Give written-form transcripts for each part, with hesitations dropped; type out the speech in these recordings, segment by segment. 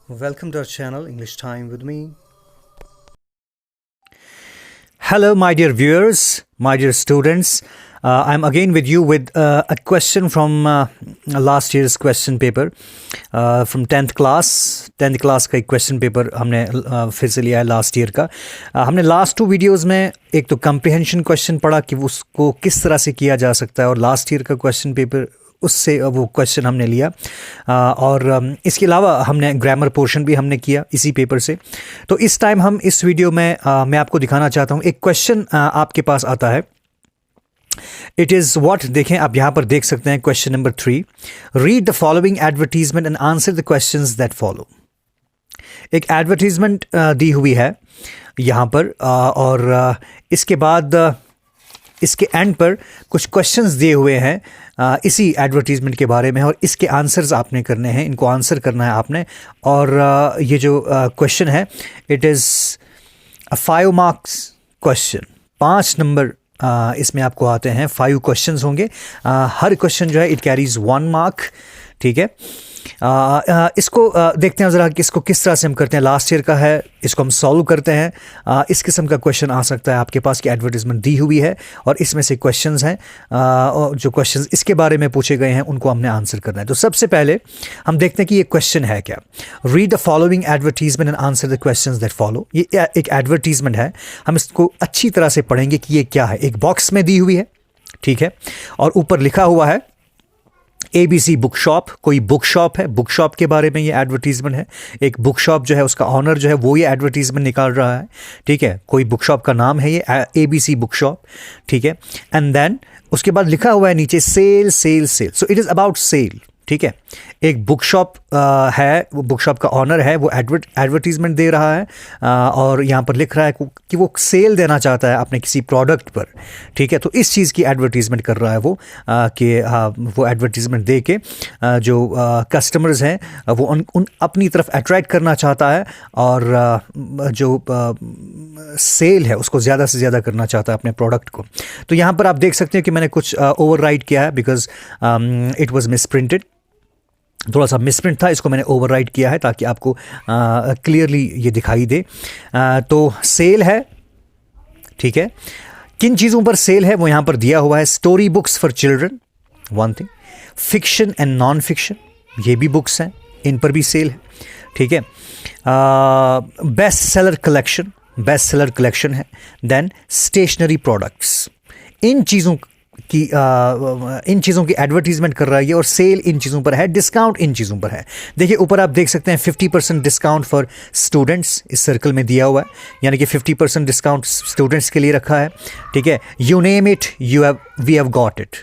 Welcome to our channel, English Time with me. Hello, my dear viewers, my dear students. I'm again with you with a question from last year's question paper from 10th class. 10th class का एक question paper हमने फिर से लिया है last year का. हमने last 2 videos में एक तो कम्प्रिहेंशन क्वेश्चन पढ़ा कि उसको किस तरह से किया जा सकता है, और लास्ट ईयर का क्वेश्चन पेपर उससे वो क्वेश्चन हमने लिया, और इसके अलावा हमने ग्रामर पोर्शन भी हमने किया इसी पेपर से. तो इस टाइम हम इस वीडियो में मैं आपको दिखाना चाहता हूँ एक क्वेश्चन आपके पास आता है. इट इज़ व्हाट, देखें आप यहाँ पर देख सकते हैं question number 3. Read the following advertisement and answer the questions that follow. एक एडवर्टीजमेंट दी हुई है यहाँ पर, और इसके बाद इसके एंड पर कुछ क्वेश्चंस दिए हुए हैं इसी एडवर्टीजमेंट के बारे में, और इसके आंसर्स आपने करने हैं, इनको आंसर करना है आपने. और ये जो क्वेश्चन है it is a 5 marks question. 5 number इसमें आपको आते हैं. 5 क्वेश्चंस होंगे. हर क्वेश्चन जो है इट कैरीज 1 मार्क. ठीक है, इसको देखते हैं ज़रा कि इसको किस तरह से हम करते हैं. लास्ट ईयर का है, इसको हम सॉल्व करते हैं. इस किस्म का क्वेश्चन आ सकता है आपके पास कि एडवर्टीजमेंट दी हुई है और इसमें से क्वेश्चंस हैं, और जो क्वेश्चंस इसके बारे में पूछे गए हैं उनको हमने आंसर करना है. तो सबसे पहले हम देखते हैं कि ये क्वेश्चन है क्या. Read the following advertisement and answer the questions that follow. ये एक एडवर्टीजमेंट है, हम इसको अच्छी तरह से पढ़ेंगे कि ये क्या है. एक बॉक्स में दी हुई है, ठीक है, और ऊपर लिखा हुआ है ABC बुक शॉप. कोई बुक शॉप है, बुक शॉप के बारे में ये एडवर्टीजमेंट है. एक बुक शॉप जो है उसका ऑनर जो है वो ये एडवर्टीजमेंट निकाल रहा है. ठीक है, कोई बुक शॉप का नाम है ये ABC बुक शॉप. ठीक है, एंड देन उसके बाद लिखा हुआ है नीचे sale sale sale. So it is about sale. ठीक है, एक बुक शॉप है, वो बुक शॉप का ऑनर है, वो एडवर्टीजमेंट दे रहा है, और यहाँ पर लिख रहा है कि वो सेल देना चाहता है अपने किसी प्रोडक्ट पर. ठीक है, तो इस चीज़ की एडवर्टीजमेंट कर रहा है वो, कि वो एडवर्टीजमेंट दे के जो कस्टमर्स हैं वो उन अपनी तरफ अट्रैक्ट करना चाहता है, और जो सेल है उसको ज़्यादा से ज़्यादा करना चाहता है अपने प्रोडक्ट को. तो यहाँ पर आप देख सकते हैं कि मैंने कुछ ओवर राइट किया है because it was miss printed. थोड़ा सा मिसप्रिंट था, इसको मैंने ओवरराइट किया है ताकि आपको क्लियरली ये दिखाई दे. तो सेल है. ठीक है, किन चीज़ों पर सेल है वो यहाँ पर दिया हुआ है. Story books for children, one thing. Fiction and non fiction, ये भी बुक्स हैं, इन पर भी सेल है. ठीक है, best seller collection, best seller collection है. देन स्टेशनरी प्रोडक्ट्स, इन चीज़ों की एडवर्टीजमेंट कर रहा है ये, और सेल इन चीज़ों पर है, डिस्काउंट इन चीज़ों पर है. देखिए ऊपर आप देख सकते हैं 50% डिस्काउंट फॉर स्टूडेंट्स इस सर्कल में दिया हुआ है, यानी कि 50% डिस्काउंट स्टूडेंट्स के लिए रखा है. ठीक है, you name it we have got it.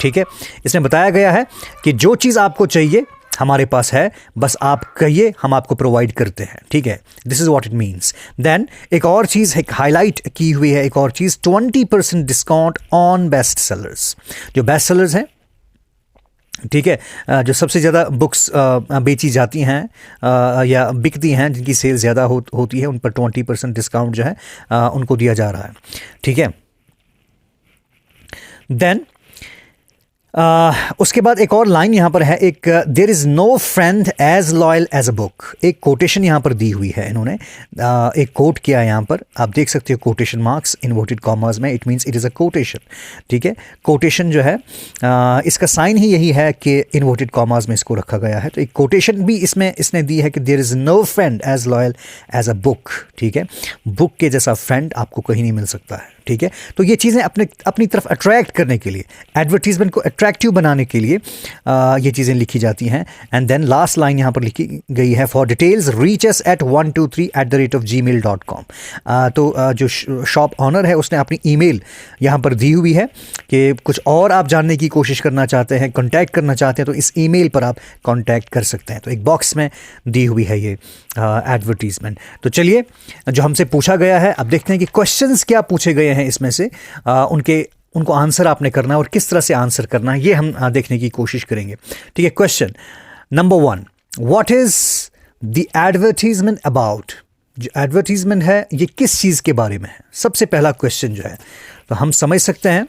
ठीक है, इसमें बताया गया है कि जो चीज़ आपको चाहिए हमारे पास है, बस आप कहिए हम आपको प्रोवाइड करते हैं. ठीक है, this is what it means. Then एक और चीज़ हाईलाइट की हुई है, एक और चीज़ 20% डिस्काउंट ऑन बेस्ट सेलर्स. जो बेस्ट सेलर्स हैं, ठीक है, जो सबसे ज़्यादा बुक्स बेची जाती हैं या बिकती हैं, जिनकी सेल ज़्यादा होती है, उन पर 20% डिस्काउंट जो है उनको दिया जा रहा है. ठीक है, देन उसके बाद एक और लाइन यहाँ पर है, एक there is no friend as loyal as a book. एक कोटेशन यहाँ पर दी हुई है, इन्होंने एक कोट किया है यहाँ पर, आप देख सकते हो कोटेशन मार्क्स इन्वर्टेड कॉमर्स में. It means it is a quotation. ठीक है, कोटेशन जो है इसका साइन ही यही है कि इन्वर्टेड कॉमर्स में इसको रखा गया है. तो एक कोटेशन भी इसमें इसने दी है कि there is no friend as loyal as a book. ठीक है, बुक के जैसा फ्रेंड आपको कहीं नहीं मिल सकता है. ठीक है, तो ये चीज़ें अपनी तरफ अट्रैक्ट करने के लिए, एडवर्टीजमेंट को अट्रैक्टिव बनाने के लिए ये चीज़ें लिखी जाती हैं. एंड देन लास्ट लाइन यहाँ पर लिखी गई है, for details reach us at 123@gmail.com. तो जो शॉप ऑनर है उसने अपनी ईमेल यहाँ पर दी हुई है कि कुछ और आप जानने की कोशिश करना चाहते हैं, कॉन्टैक्ट करना चाहते हैं, तो इस ईमेल पर आप कॉन्टैक्ट कर सकते हैं. तो एक बॉक्स में दी हुई है ये एडवर्टीजमेंट. तो चलिए, जो हमसे पूछा गया है, अब देखते हैं कि क्वेश्चंस क्या पूछे गए हैं इसमें से, उनको आंसर आपने करना है, और किस तरह से आंसर करना है ये हम देखने की कोशिश करेंगे. ठीक है, question number 1, what is the advertisement about. जो एडवर्टीजमेंट है ये किस चीज़ के बारे में है, सबसे पहला क्वेश्चन जो है. तो हम समझ सकते हैं,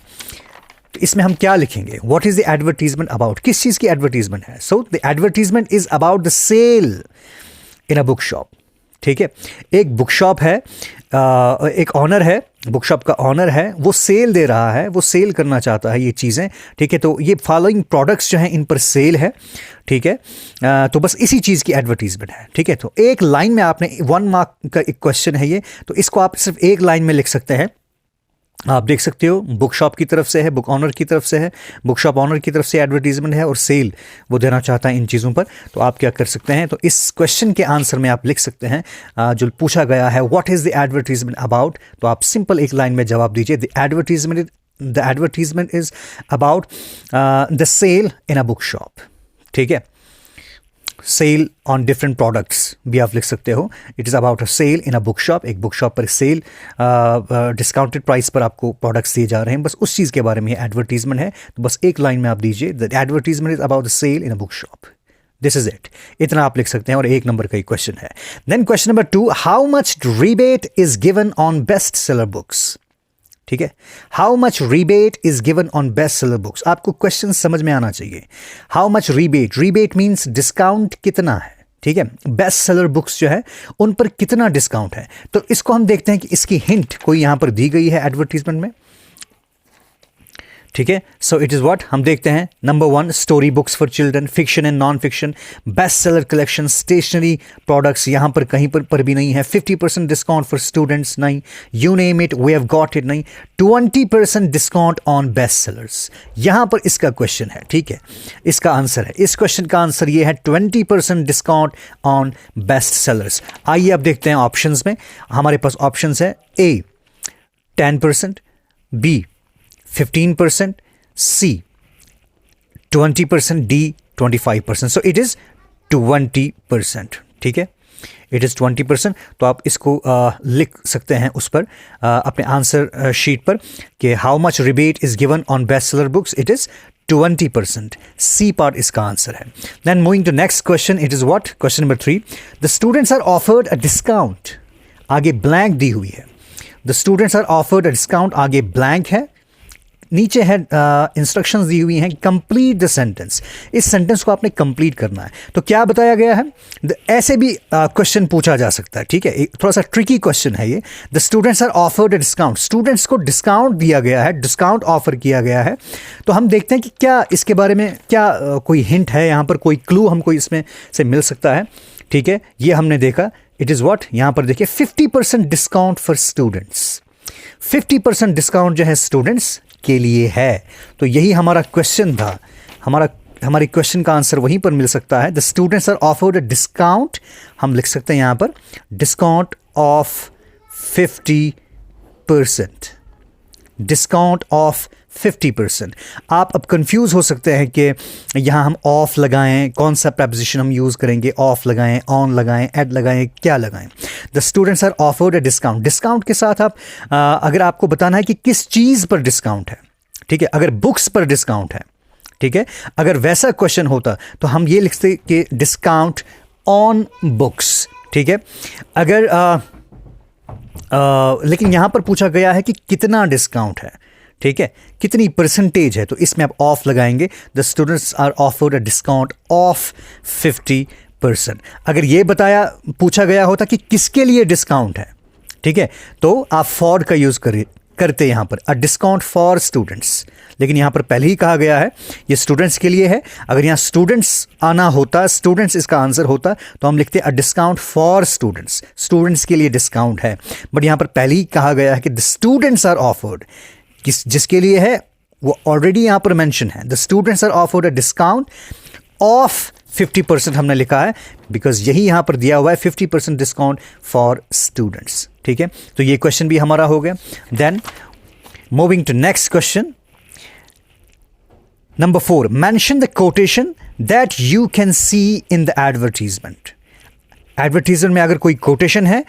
तो इसमें हम क्या लिखेंगे, what is the advertisement about, किस चीज़ की एडवर्टीजमेंट है. So the advertisement is about the sale. In a book shop. ठीक है, एक बुक शॉप है, एक ऑनर है, बुक शॉप का ऑनर है, वो सेल दे रहा है, वो सेल करना चाहता है ये चीज़ें। ठीक है, तो ये फॉलोइंग प्रोडक्ट्स जो हैं इन पर सेल है। ठीक है, तो बस इसी चीज़ की एडवर्टीजमेंट है। ठीक है, तो एक लाइन में आपने 1 मार्क का एक क्वेश्चन है ये, तो इसको आप सिर्फ एक लाइन में लिख सकते हैं। आप देख सकते हो बुक शॉप की तरफ से है, बुक ऑनर की तरफ से है, बुक शॉप ऑनर की तरफ से एडवर्टीजमेंट है और सेल वो देना चाहता है इन चीज़ों पर। तो आप क्या कर सकते हैं, तो इस क्वेश्चन के आंसर में आप लिख सकते हैं जो पूछा गया है what is the advertisement about, तो आप सिंपल एक लाइन में जवाब दीजिए the advertisement is about the sale in a book shop. ठीक है, सेल ऑन डिफरेंट प्रोडक्ट्स भी आप लिख सकते हो। It is about a sale in a book shop, एक बुक शॉप पर सेल डिस्काउंटेड प्राइस पर आपको प्रोडक्ट्स दिए जा रहे हैं, बस उस चीज़ के बारे में एडवर्टीजमेंट है। तो बस एक लाइन में आप दीजिए the advertisement is about the sale in a book shop, this is it. इतना आप लिख सकते हैं और 1 नंबर का ही क्वेश्चन है। Then question number 2, how much rebate is given on best seller books. ठीक है, how much rebate is given on best seller books, आपको क्वेश्चन समझ में आना चाहिए। How much rebate, rebate means discount कितना है। ठीक है, बेस्ट सेलर बुक्स जो है उन पर कितना डिस्काउंट है, तो इसको हम देखते हैं कि इसकी हिंट कोई यहां पर दी गई है एडवर्टीजमेंट में। ठीक है, सो इट इज़ व्हाट, हम देखते हैं number 1 story books for children, fiction and non fiction, best seller collection, stationery products, यहाँ पर कहीं पर भी नहीं है। 50% डिस्काउंट फॉर स्टूडेंट्स नहीं, you name it we have got it नहीं। 20% डिस्काउंट ऑन बेस्ट सेलर्स, यहाँ पर इसका क्वेश्चन है। ठीक है, इसका आंसर है, इस क्वेश्चन का आंसर ये है 20% डिस्काउंट ऑन बेस्ट सेलर्स। आइए अब देखते हैं ऑप्शंस में, हमारे पास ऑप्शंस है A 10%, B 15%, C 20%, D 25%। So it is 20%। ठीक है, इट इज 20%। तो आप इसको लिख सकते हैं उस पर अपने आंसर शीट पर कि how much rebate is given on best seller books, it is 20%। C part इसका आंसर है। Then moving to next question, it is what, question number 3, the students are offered a discount, आगे blank दी हुई है। The students are offered a discount, आगे blank है, नीचे है इंस्ट्रक्शंस दी हुई हैं, कंप्लीट द सेंटेंस, इस सेंटेंस को आपने कंप्लीट करना है। तो क्या बताया गया है, ऐसे भी क्वेश्चन पूछा जा सकता है। ठीक है, एक थोड़ा सा ट्रिकी क्वेश्चन है ये। The students are offered a discount, students को डिस्काउंट दिया गया है, डिस्काउंट ऑफर किया गया है। तो हम देखते हैं कि क्या इसके बारे में क्या कोई हिंट है, यहाँ पर कोई क्लू हमको इसमें से मिल सकता है। ठीक है, ये हमने देखा, इट इज़ व्हाट, यहाँ पर देखिए 50% डिस्काउंट फॉर स्टूडेंट्स, 50% डिस्काउंट जो है स्टूडेंट्स के लिए है। तो यही हमारा क्वेश्चन था, हमारे क्वेश्चन का आंसर वहीं पर मिल सकता है। The students are offered a discount, हम लिख सकते हैं यहाँ पर डिस्काउंट ऑफ 50%, डिस्काउंट ऑफ 50%। आप अब कंफ्यूज हो सकते हैं कि यहाँ हम ऑफ लगाएं, कौन सा प्रपोजिशन हम यूज़ करेंगे, ऑफ लगाएं, ऑन लगाएं, एड लगाएं, क्या लगाएं। The students are offered a discount, discount के साथ आप अगर आपको बताना है कि किस चीज़ पर डिस्काउंट है। ठीक है, अगर बुक्स पर डिस्काउंट है, ठीक है, अगर वैसा क्वेश्चन होता तो हम ये लिखते कि डिस्काउंट ऑन बुक्स। ठीक है, अगर लेकिन यहाँ पर पूछा गया है कि कितना डिस्काउंट है। ठीक है, कितनी परसेंटेज है, तो इसमें आप ऑफ लगाएंगे, the students are offered a discount of 50%। अगर ये पूछा गया होता कि किसके लिए डिस्काउंट है, ठीक है, तो आप फॉर का यूज़ करते यहाँ पर, अ डिस्काउंट फॉर स्टूडेंट्स। लेकिन यहाँ पर पहले ही कहा गया है ये स्टूडेंट्स के लिए है। अगर यहाँ स्टूडेंट्स आना होता, स्टूडेंट्स इसका आंसर होता, तो हम लिखते अ डिस्काउंट फॉर स्टूडेंट्स, स्टूडेंट्स के लिए डिस्काउंट है। बट यहाँ पर पहले ही कहा गया है कि द स्टूडेंट्स आर ऑफर्ड, जिसके लिए है वो ऑलरेडी यहाँ पर मेंशन है। The students are offered a discount of 50% हमने लिखा है बिकॉज यही यहाँ पर दिया हुआ है 50% डिस्काउंट फॉर स्टूडेंट्स। ठीक है, तो ये क्वेश्चन भी हमारा हो गया। Then moving to next question number 4, mention the quotation that you can see in the advertisement. Advertisement में अगर कोई कोटेशन है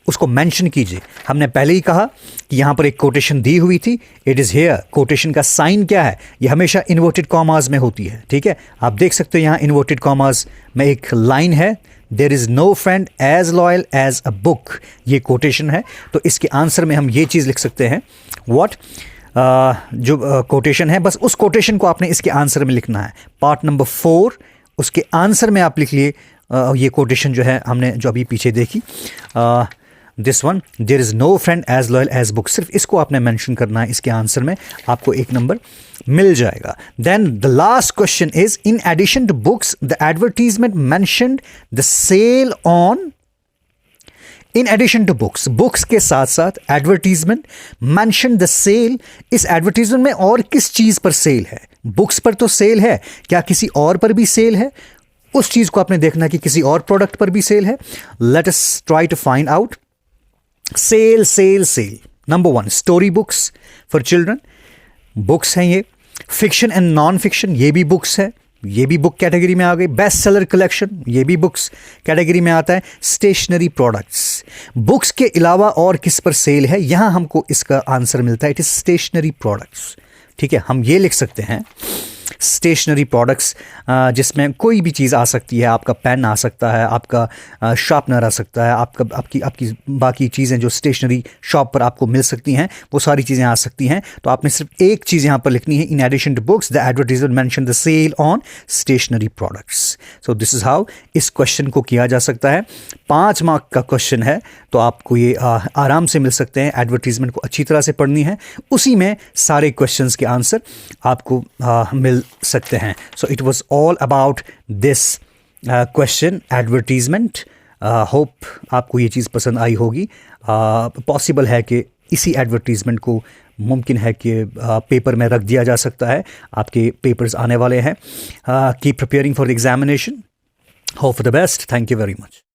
उसको मेंशन कीजिए। हमने पहले ही कहा कि यहाँ पर एक कोटेशन दी हुई थी, इट इज़ हेयर। कोटेशन का साइन क्या है, ये हमेशा इन्वर्टेड कॉमास में होती है। ठीक है, आप देख सकते हो यहाँ इन्वर्टेड कॉमास में एक लाइन है, there is no friend as loyal as a book, ये कोटेशन है। तो इसके आंसर में हम ये चीज़ लिख सकते हैं व्हाट, जो कोटेशन है, बस उस कोटेशन को आपने इसके आंसर में लिखना है। पार्ट नंबर 4 उसके आंसर में आप लिख लिए ये कोटेशन जो है हमने जो अभी पीछे देखी, this one, there is no friend as loyal as book, सिर्फ इसको आपने मेंशन करना है इसके आंसर में, आपको 1 नंबर मिल जाएगा. Then the last question is, in addition to books the advertisement mentioned the sale on. In addition to books, books के साथ साथ एडवर्टीजमेंट मेंशन द सेल, इस एडवर्टीजमेंट में और किस चीज़ पर सेल है? बुक्स पर तो सेल है, क्या किसी और पर भी सेल है? उस चीज़ को आपने देखना कि किसी और प्रोडक्ट पर भी सेल है. Let us try to find out. Sale sale sale. Number 1, story books for children, books हैं ये. फिक्शन एंड नॉन फिक्शन, ये भी बुक्स है, ये भी बुक कैटेगरी में आ गई. बेस्ट सेलर कलेक्शन, ये भी बुक्स कैटेगरी में आता है. स्टेशनरी प्रोडक्ट्स, बुक्स के अलावा और किस पर सेल है? यहां हमको इसका आंसर मिलता है, इट इज स्टेशनरी प्रोडक्ट्स. ठीक है, हम ये लिख सकते हैं स्टेशनरी प्रोडक्ट्स, जिसमें कोई भी चीज़ आ सकती है. आपका पेन आ सकता है, आपका शार्पनर आ सकता है, आपकी बाकी चीज़ें जो स्टेशनरी शॉप पर आपको मिल सकती हैं, वो सारी चीज़ें आ सकती हैं. तो आपने सिर्फ एक चीज़ यहाँ पर लिखनी है, in addition to books the advertisement mention the sale on stationery products. So this is how इस क्वेश्चन को किया जा सकता है. 5 मार्क का क्वेश्चन है, तो आपको ये आराम से मिल सकते हैं. एडवर्टीजमेंट को अच्छी तरह से पढ़नी है, उसी में सारे क्वेश्चंस के आंसर आपको मिल सकते हैं. So it was all about this question, advertisement. Hope आपको ये चीज़ पसंद आई होगी. पॉसिबल है कि इसी एडवर्टीजमेंट को मुमकिन है कि पेपर में रख दिया जा सकता है. आपके पेपर्स आने वाले हैं. Keep preparing for the examination. Hope for the best. Thank you very much.